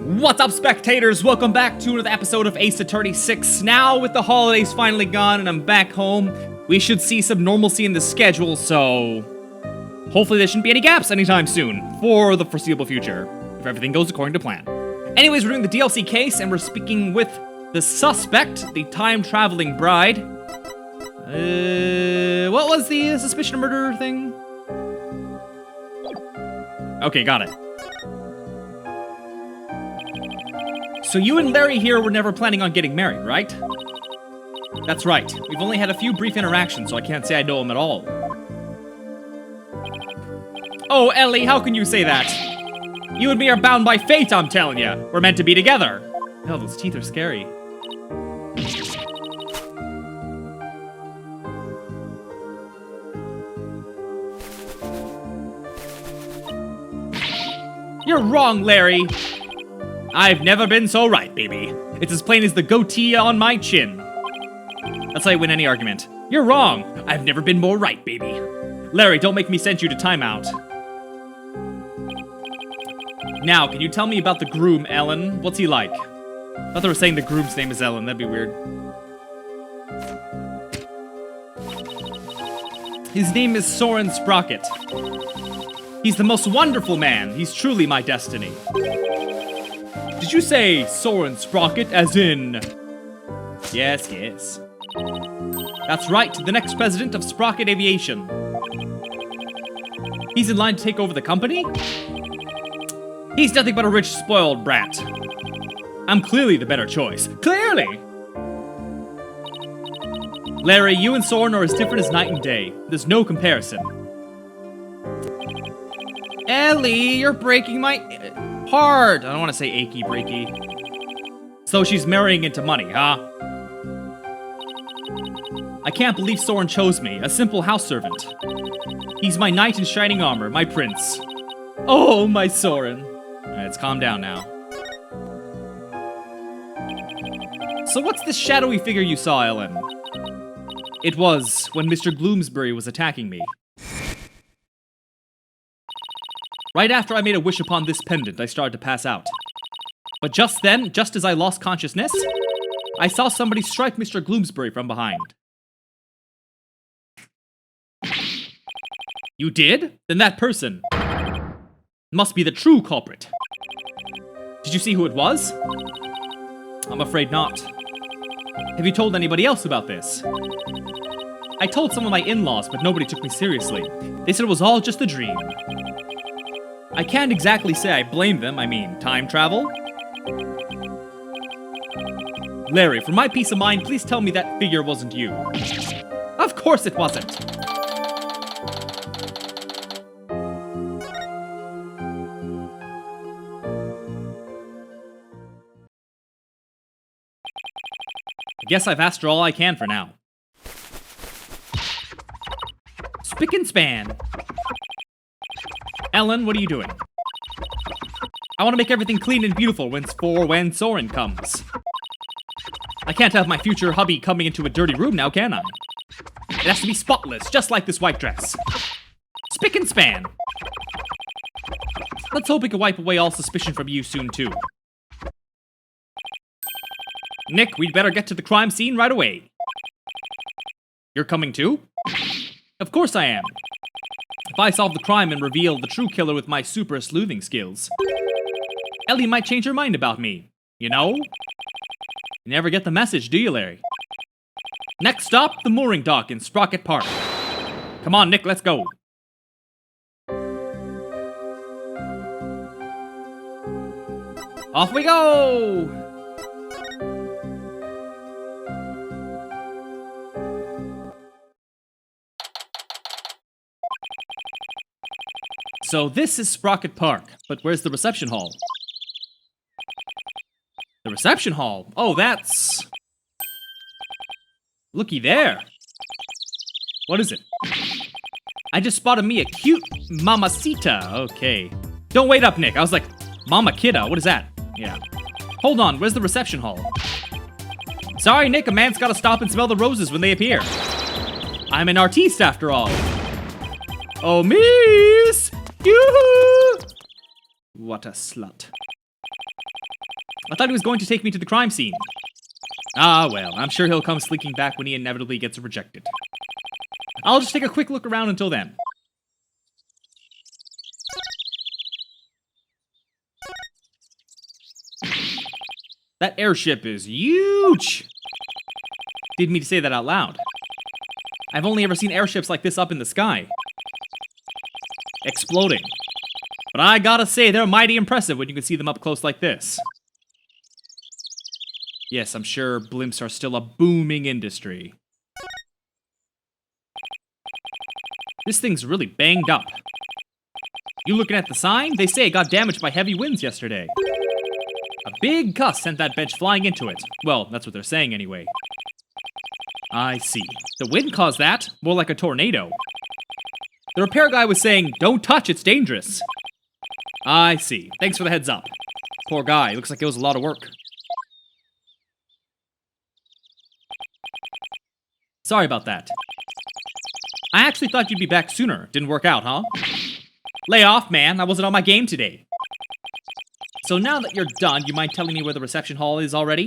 What's up, spectators? Welcome back to another episode of Ace Attorney 6. Now, with the holidays finally gone and I'm back home, we should see some normalcy in the schedule, so hopefully there shouldn't be any gaps anytime soon, for the foreseeable future, if everything goes according to plan. Anyways, we're doing the DLC case, and we're speaking with the suspect, the time-traveling bride. What was the suspicion of murder thing? Okay, got it. So you and Larry here were never planning on getting married, right? That's right. We've only had a few brief interactions, so I can't say I know him at all. Oh, Ellie, how can you say that? You and me are bound by fate, I'm telling you. We're meant to be together. Oh, those teeth are scary. You're wrong, Larry. I've never been so right, baby. It's as plain as the goatee on my chin. That's how I win any argument. You're wrong. I've never been more right, baby. Larry, don't make me send you to timeout. Now, can you tell me about the groom, Ellen? What's he like? I thought they were saying the groom's name is Ellen. That'd be weird. His name is Soren Sprocket. He's the most wonderful man. He's truly my destiny. Did you say Soren Sprocket, as in... Yes, yes. That's right, the next president of Sprocket Aviation. He's in line to take over the company? He's nothing but a rich, spoiled brat. I'm clearly the better choice. Clearly! Larry, you and Soren are as different as night and day. There's no comparison. Ellie, you're breaking my... heart. I don't want to say achy breaky. So she's marrying into money, huh? I can't believe Soren chose me, a simple house servant. He's my knight in shining armor, my prince. Oh, my Soren. Alright, let's calm down now. So what's this shadowy figure you saw, Ellen? It was when Mr. Gloomsbury was attacking me. Right after I made a wish upon this pendant, I started to pass out. But just then, just as I lost consciousness, I saw somebody strike Mr. Gloomsbury from behind. You did? Then that person must be the true culprit. Did you see who it was? I'm afraid not. Have you told anybody else about this? I told some of my in-laws, but nobody took me seriously. They said it was all just a dream. I can't exactly say I blame them, I mean, time travel? Larry, for my peace of mind, please tell me that figure wasn't you. Of course it wasn't! I guess I've asked her all I can for now. Spick and span! Ellen, what are you doing? I want to make everything clean and beautiful when Soren comes. I can't have my future hubby coming into a dirty room now, can I? It has to be spotless, just like this white dress. Spick and span. Let's hope we can wipe away all suspicion from you soon, too. Nick, we'd better get to the crime scene right away. You're coming too? Of course I am. If I solve the crime and reveal the true killer with my super sleuthing skills, Ellie might change her mind about me, you know? You never get the message, do you, Larry? Next stop, the mooring dock in Sprocket Park. Come on, Nick, let's go. Off we go! So this is Sprocket Park, but where's the reception hall? The reception hall? Oh, that's... looky there. What is it? I just spotted me a cute mamacita. Okay. Don't wait up, Nick. I was like, Mama Kidda, what is that? Yeah. Hold on, where's the reception hall? Sorry, Nick, a man's gotta stop and smell the roses when they appear. I'm an artiste after all. Oh, miss! Yoo-hoo! What a slut. I thought he was going to take me to the crime scene. Ah, well, I'm sure he'll come slinking back when he inevitably gets rejected. I'll just take a quick look around until then. That airship is huge! Didn't mean to say that out loud. I've only ever seen airships like this up in the sky. Exploding. But I gotta say, they're mighty impressive when you can see them up close like this. Yes, I'm sure blimps are still a booming industry. This thing's really banged up. You looking at the sign? They say it got damaged by heavy winds yesterday. A big gust sent that bench flying into it. Well, that's what they're saying anyway. I see. The wind caused that? More like a tornado. The repair guy was saying, don't touch, it's dangerous. I see. Thanks for the heads up. Poor guy, looks like it was a lot of work. Sorry about that. I actually thought you'd be back sooner. Didn't work out, huh? Lay off, man. I wasn't on my game today. So now that you're done, you mind telling me where the reception hall is already?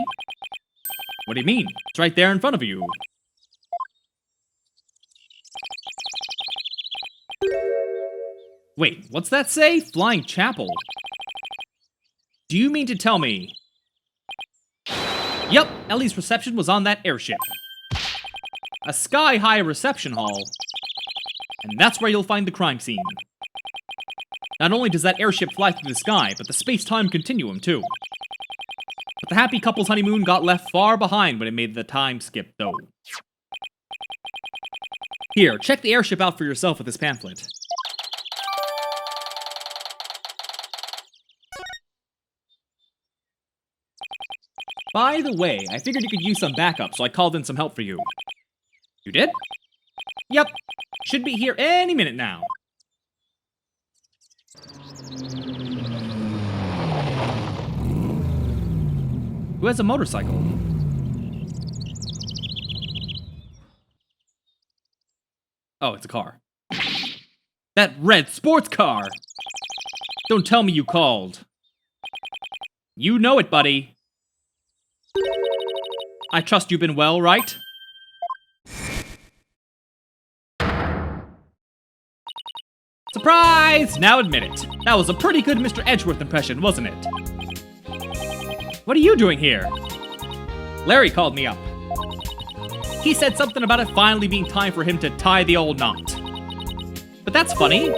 What do you mean? It's right there in front of you. Wait, what's that say? Flying Chapel. Do you mean to tell me? Yep, Ellie's reception was on that airship. A sky-high reception hall. And that's where you'll find the crime scene. Not only does that airship fly through the sky, but the space-time continuum, too. But the happy couple's honeymoon got left far behind when it made the time skip, though. Here, check the airship out for yourself with this pamphlet. By the way, I figured you could use some backup, so I called in some help for you. You did? Yep. Should be here any minute now. Who has a motorcycle? Oh, it's a car. That red sports car! Don't tell me you called. You know it, buddy. I trust you've been well, right? Surprise! Now admit it. That was a pretty good Mr. Edgeworth impression, wasn't it? What are you doing here? Larry called me up. He said something about it finally being time for him to tie the old knot. But that's funny.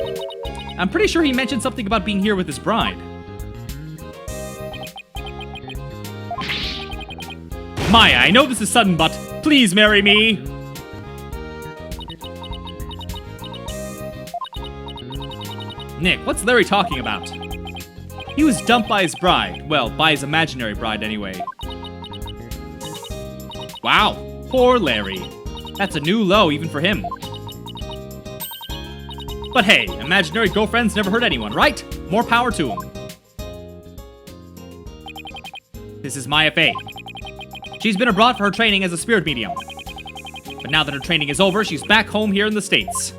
I'm pretty sure he mentioned something about being here with his bride. Maya, I know this is sudden, but please marry me! Nick, what's Larry talking about? He was dumped by his bride. Well, by his imaginary bride, anyway. Wow, poor Larry. That's a new low, even for him. But hey, imaginary girlfriends never hurt anyone, right? More power to them. This is Maya Fey. She's been abroad for her training as a spirit medium. But now that her training is over, she's back home here in the States.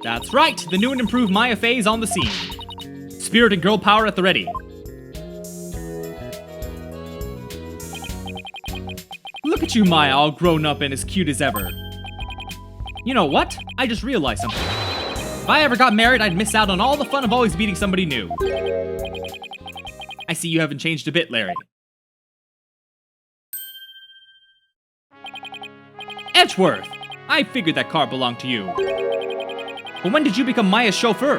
That's right, the new and improved Maya Fey is on the scene. Spirit and girl power at the ready. Look at you, Maya, all grown up and as cute as ever. You know what? I just realized something. If I ever got married, I'd miss out on all the fun of always meeting somebody new. I see you haven't changed a bit, Larry. Edgeworth! I figured that car belonged to you. But when did you become Maya's chauffeur?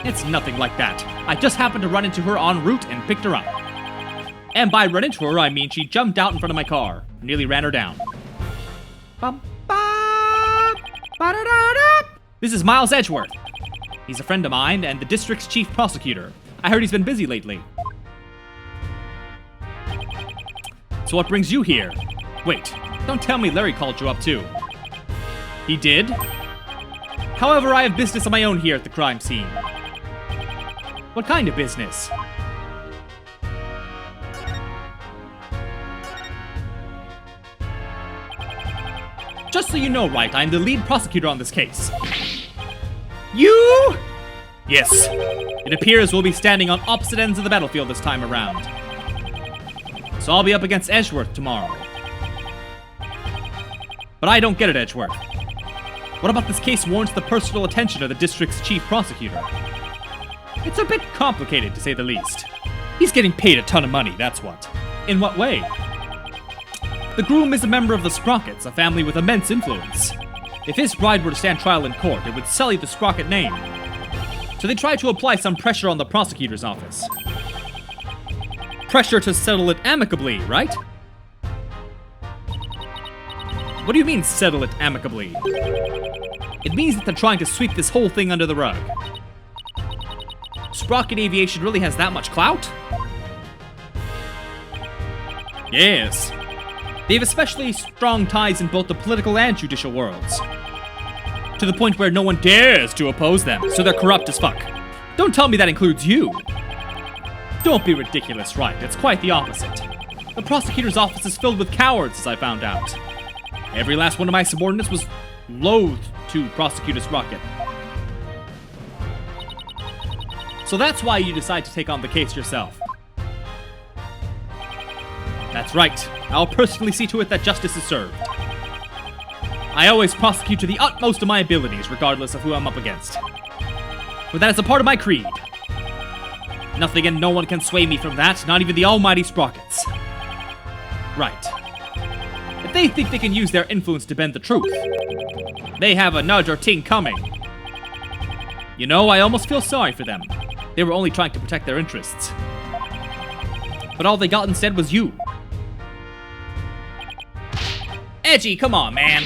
It's nothing like that. I just happened to run into her en route and picked her up. And by run into her, I mean she jumped out in front of my car. Nearly ran her down. This is Miles Edgeworth. He's a friend of mine and the district's chief prosecutor. I heard he's been busy lately. So what brings you here? Wait, don't tell me Larry called you up too. He did? However, I have business of my own here at the crime scene. What kind of business? Just so you know, Wright, I'm the lead prosecutor on this case. You? Yes. It appears we'll be standing on opposite ends of the battlefield this time around. So I'll be up against Edgeworth tomorrow. But I don't get it, Edgeworth. What about this case warrants the personal attention of the district's chief prosecutor? It's a bit complicated, to say the least. He's getting paid a ton of money, that's what. In what way? The groom is a member of the Sprockets, a family with immense influence. If his bride were to stand trial in court, it would sully the Sprocket name. So they try to apply some pressure on the prosecutor's office. Pressure to settle it amicably, right? What do you mean, settle it amicably? It means that they're trying to sweep this whole thing under the rug. Sprocket Aviation really has that much clout? Yes. They have especially strong ties in both the political and judicial worlds. To the point where no one dares to oppose them, so they're corrupt as fuck. Don't tell me that includes you. Don't be ridiculous, Wright. It's quite the opposite. The prosecutor's office is filled with cowards, as I found out. Every last one of my subordinates was loath to prosecute a Sprocket. So that's why you decide to take on the case yourself. That's right. I'll personally see to it that justice is served. I always prosecute to the utmost of my abilities, regardless of who I'm up against. But that is a part of my creed. Nothing and no one can sway me from that, not even the almighty Sprockets. Right. If they think they can use their influence to bend the truth, they have a nudge or ting coming. You know, I almost feel sorry for them. They were only trying to protect their interests. But all they got instead was you. Edgy, come on, man.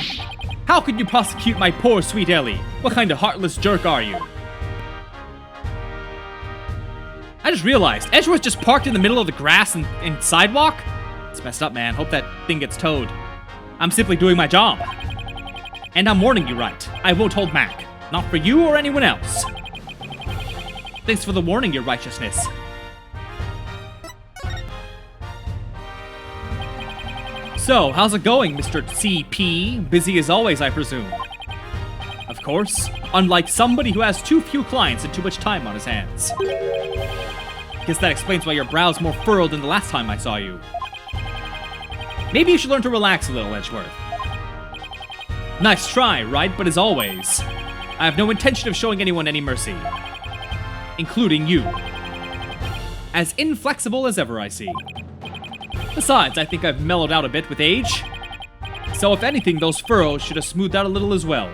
How could you prosecute my poor sweet Ellie? What kind of heartless jerk are you? I just realized, Edgeworth just parked in the middle of the grass and sidewalk? It's messed up, man. Hope that thing gets towed. I'm simply doing my job. And I'm warning you, right. I won't hold back. Not for you or anyone else. Thanks for the warning, your righteousness. So, how's it going, Mr. CP? Busy as always, I presume. Of course, unlike somebody who has too few clients and too much time on his hands. Guess that explains why your brow's more furrowed than the last time I saw you. Maybe you should learn to relax a little, Edgeworth. Nice try, right? But as always, I have no intention of showing anyone any mercy. Including you. As inflexible as ever, I see. Besides, I think I've mellowed out a bit with age. So if anything, those furrows should have smoothed out a little as well.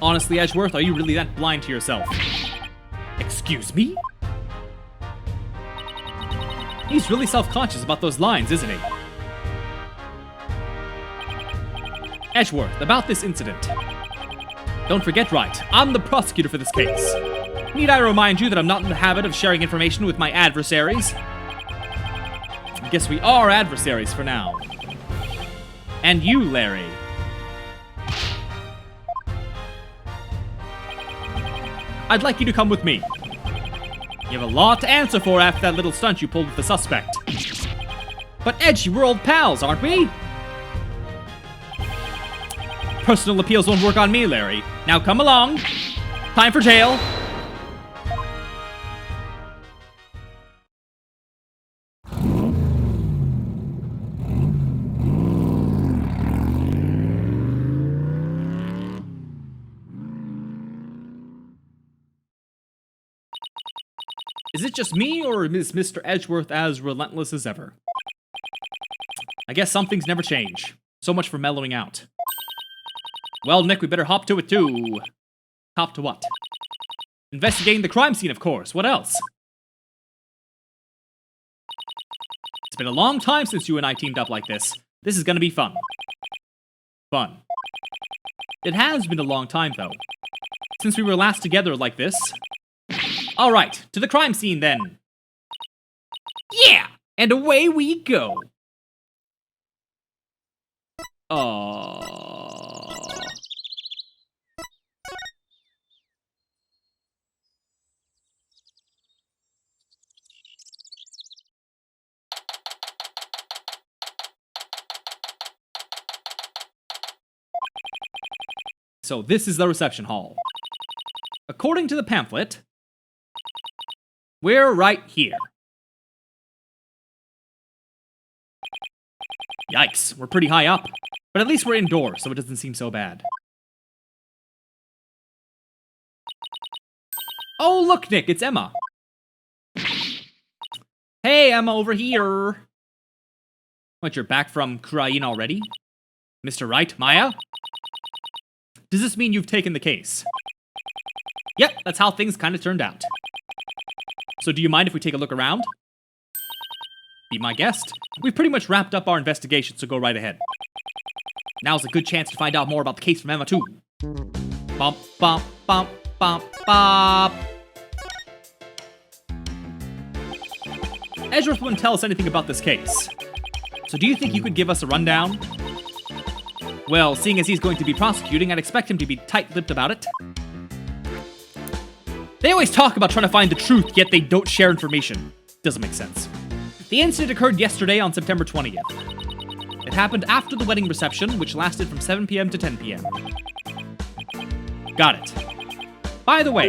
Honestly, Edgeworth, are you really that blind to yourself? Excuse me? He's really self-conscious about those lines, isn't he? Edgeworth, about this incident. Don't forget, Wright, I'm the prosecutor for this case. Need I remind you that I'm not in the habit of sharing information with my adversaries? I guess we are adversaries for now. And you, Larry. I'd like you to come with me. You have a lot to answer for after that little stunt you pulled with the suspect. But Edgy, we're old pals, aren't we? Personal appeals won't work on me, Larry. Now come along. Time for jail. Is it just me, or is Mr. Edgeworth as relentless as ever? I guess some things never change. So much for mellowing out. Well, Nick, we better hop to it too. Hop to what? Investigating the crime scene, of course. What else? It's been a long time since you and I teamed up like this. This is gonna be fun. Fun. It has been a long time, though. Since we were last together like this. Alright, to the crime scene then. Yeah! And away we go. So this is the reception hall. according to the pamphlet, we're right here. Yikes, we're pretty high up. But at least we're indoors, so it doesn't seem so bad. Oh, look, Nick, it's Emma. Hey, Emma, over here. What, you're back from Kurain already? Mr. Wright, Maya? Does this mean you've taken the case? Yep, that's how things kind of turned out. So do you mind if we take a look around? Be my guest. We've pretty much wrapped up our investigation, so go right ahead. Now's a good chance to find out more about the case from Emma, too. Bump, bump, bump, bump, bump. Edgeworth wouldn't tell us anything about this case. So do you think you could give us a rundown? Well, seeing as he's going to be prosecuting, I'd expect him to be tight-lipped about it. They always talk about trying to find the truth, yet they don't share information. Doesn't make sense. The incident occurred yesterday on September 20th. It happened after the wedding reception, which lasted from 7 p.m. to 10 p.m. Got it. By the way,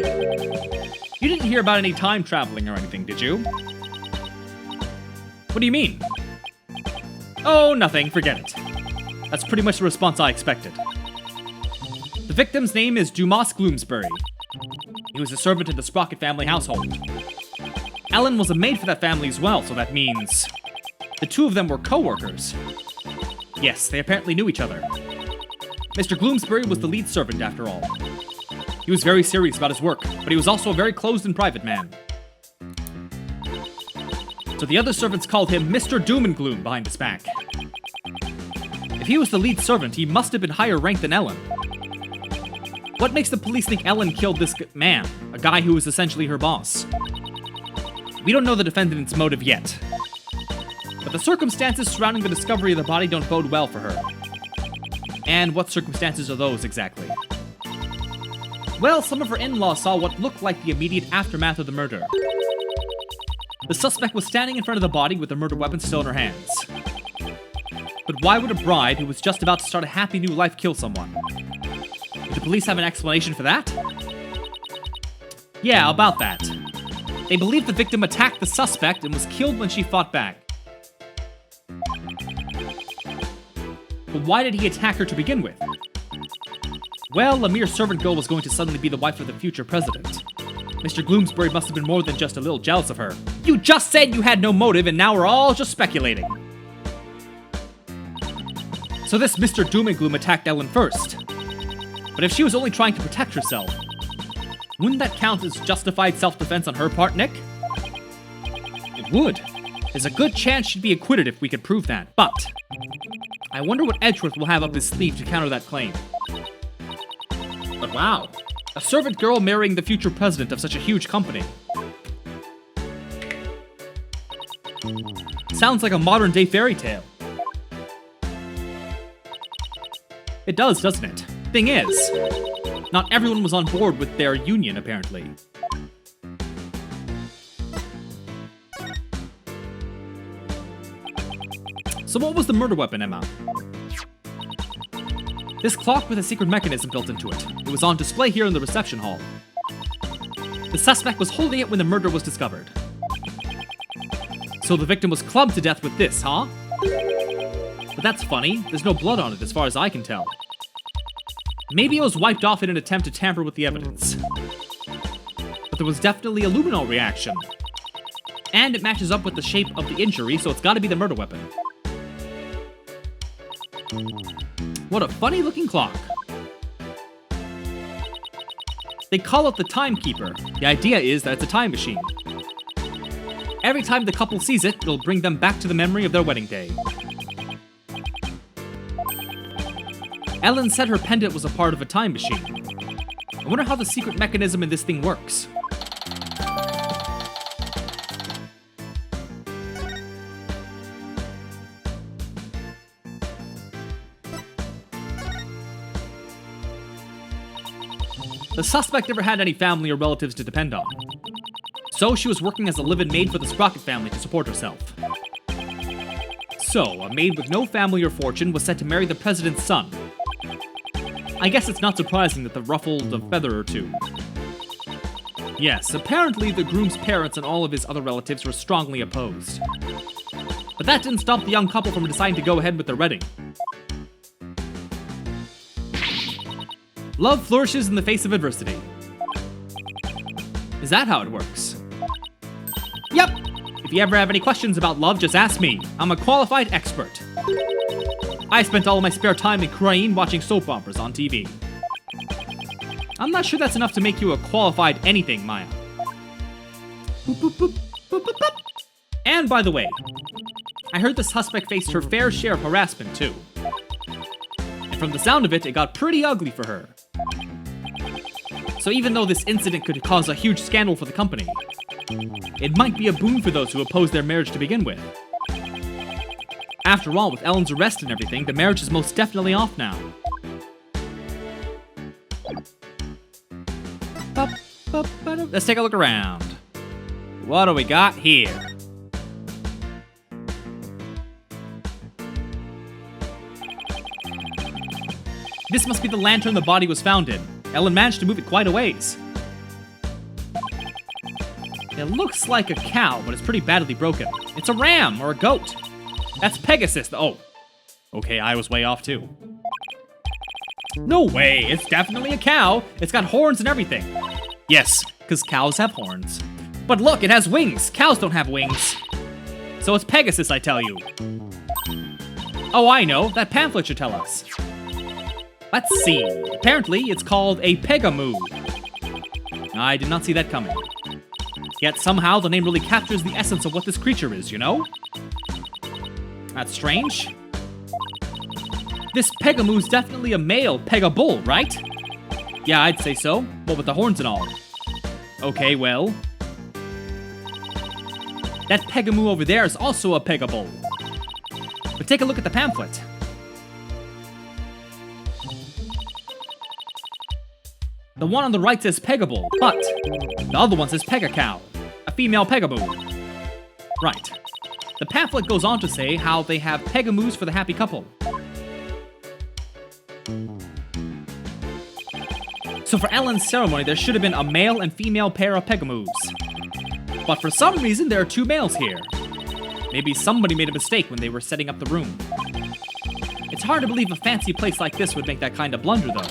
you didn't hear about any time traveling or anything, did you? What do you mean? Oh, nothing, forget it. That's pretty much the response I expected. The victim's name is Dumas Gloomsbury. He was a servant in the Sprocket family household. Ellen was a maid for that family as well, so that means the two of them were co-workers. Yes, they apparently knew each other. Mr. Gloomsbury was the lead servant, after all. He was very serious about his work, but he was also a very closed and private man. So the other servants called him Mr. Doom and Gloom behind his back. If he was the lead servant, he must have been higher ranked than Ellen. What makes the police think Ellen killed this man, a guy who was essentially her boss? We don't know the defendant's motive yet. But the circumstances surrounding the discovery of the body don't bode well for her. And what circumstances are those, exactly? Well, some of her in-laws saw what looked like the immediate aftermath of the murder. The suspect was standing in front of the body with the murder weapon still in her hands. But why would a bride who was just about to start a happy new life kill someone? Do the police have an explanation for that? Yeah, about that. They believe the victim attacked the suspect and was killed when she fought back. But why did he attack her to begin with? Well, a mere servant girl was going to suddenly be the wife of the future president. Mr. Gloomsbury must have been more than just a little jealous of her. You just said you had no motive, and now we're all just speculating. So this Mr. Doom and Gloom attacked Ellen first. But if she was only trying to protect herself, wouldn't that count as justified self-defense on her part, Nick? It would. There's a good chance she'd be acquitted if we could prove that, but I wonder what Edgeworth will have up his sleeve to counter that claim. But wow, a servant girl marrying the future president of such a huge company. Sounds like a modern-day fairy tale. It does, doesn't it? Thing is, not everyone was on board with their union, apparently. So what was the murder weapon, Emma? This clock with a secret mechanism built into it. It was on display here in the reception hall. The suspect was holding it when the murder was discovered. So the victim was clubbed to death with this, huh? But that's funny. There's no blood on it as far as I can tell. Maybe it was wiped off in an attempt to tamper with the evidence. But there was definitely a luminol reaction. And it matches up with the shape of the injury, so it's gotta be the murder weapon. What a funny looking clock. They call it the timekeeper. The idea is that it's a time machine. Every time the couple sees it, it'll bring them back to the memory of their wedding day. Ellen said her pendant was a part of a time machine. I wonder how the secret mechanism in this thing works. The suspect never had any family or relatives to depend on. So she was working as a live-in maid for the Sprocket family to support herself. So, a maid with no family or fortune was set to marry the president's son. I guess it's not surprising that they ruffled a feather or two. Yes, apparently the groom's parents and all of his other relatives were strongly opposed. But that didn't stop the young couple from deciding to go ahead with their wedding. Love flourishes in the face of adversity. Is that how it works? Yep! If you ever have any questions about love, just ask me. I'm a qualified expert. I spent all of my spare time in Korean watching soap operas on TV. I'm not sure that's enough to make you a qualified anything, Maya. Boop, boop, boop, boop, boop, boop. And by the way, I heard the suspect faced her fair share of harassment too. And from the sound of it, it got pretty ugly for her. So even though this incident could cause a huge scandal for the company, it might be a boon for those who oppose their marriage to begin with. After all, with Ellen's arrest and everything, the marriage is most definitely off now. Let's take a look around. What do we got here? This must be the lantern the body was found in. Ellen managed to move it quite a ways. It looks like a cow, but it's pretty badly broken. It's a ram or a goat. That's Pegasus. Oh, okay, I was way off too. No way, it's definitely a cow. It's got horns and everything. Yes, because cows have horns. But look, it has wings. Cows don't have wings. So it's Pegasus, I tell you. Oh, I know. That pamphlet should tell us. Let's see. Apparently, it's called a Pegamoo. I did not see that coming. Yet somehow the name really captures the essence of what this creature is, you know? That's strange. This Pegamoo's definitely a male Pegabull, right? Yeah, I'd say so. What with the horns and all. Okay, well. That Pegamoo over there is also a Pegabull. But take a look at the pamphlet. The one on the right says Pegabull, but the other one says Pegacow, a female Pegamoo. Right. The pamphlet goes on to say how they have Pegamoos for the happy couple. So for Ellen's ceremony, there should have been a male and female pair of Pegamoos. But for some reason, there are two males here. Maybe somebody made a mistake when they were setting up the room. It's hard to believe a fancy place like this would make that kind of blunder, though.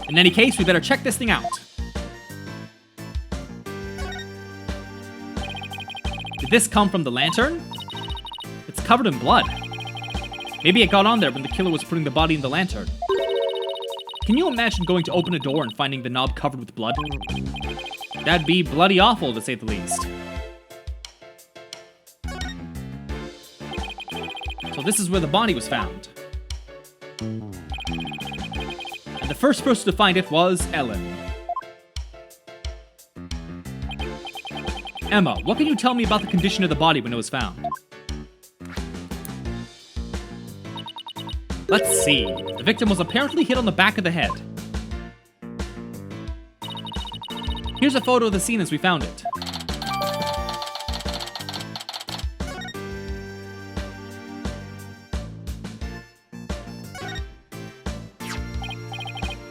In any case, we better check this thing out. Did this come from the lantern? It's covered in blood. Maybe it got on there when the killer was putting the body in the lantern. Can you imagine going to open a door and finding the knob covered with blood? That'd be bloody awful, to say the least. So this is where the body was found. And the first person to find it was Ellen. Emma, what can you tell me about the condition of the body when it was found? Let's see. The victim was apparently hit on the back of the head. Here's a photo of the scene as we found it.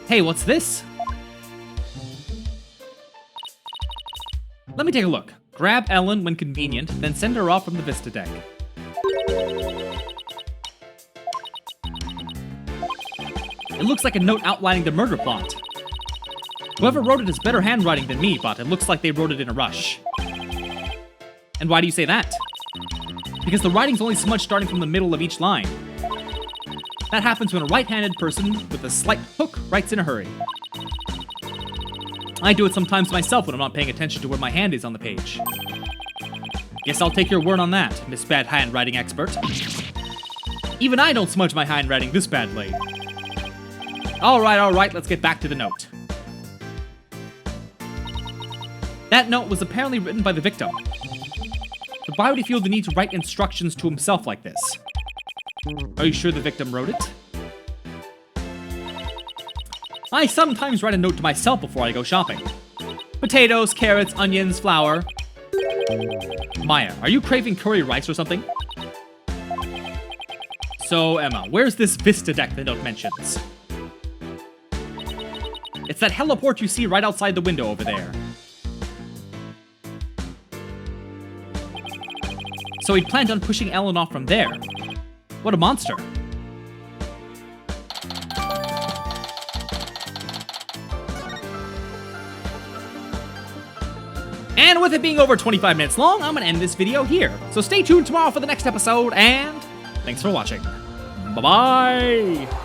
Hey, what's this? Let me take a look. Grab Ellen when convenient, then send her off from the Vista deck. It looks like a note outlining the murder plot. Whoever wrote it has better handwriting than me, but it looks like they wrote it in a rush. And why do you say that? Because the writing's only smudged starting from the middle of each line. That happens when a right-handed person with a slight hook writes in a hurry. I do it sometimes myself when I'm not paying attention to where my hand is on the page. Guess I'll take your word on that, Miss Bad Handwriting Expert. Even I don't smudge my handwriting this badly. Alright, let's get back to the note. That note was apparently written by the victim. But why would he feel the need to write instructions to himself like this? Are you sure the victim wrote it? I sometimes write a note to myself before I go shopping. Potatoes, carrots, onions, flour. Maya, are you craving curry rice or something? So, Emma, where's this Vista deck the note mentions? It's that heliport you see right outside the window over there. So he'd planned on pushing Ellen off from there. What a monster. And with it being over 25 minutes long, I'm gonna end this video here. So stay tuned tomorrow for the next episode, and thanks for watching. Bye-bye!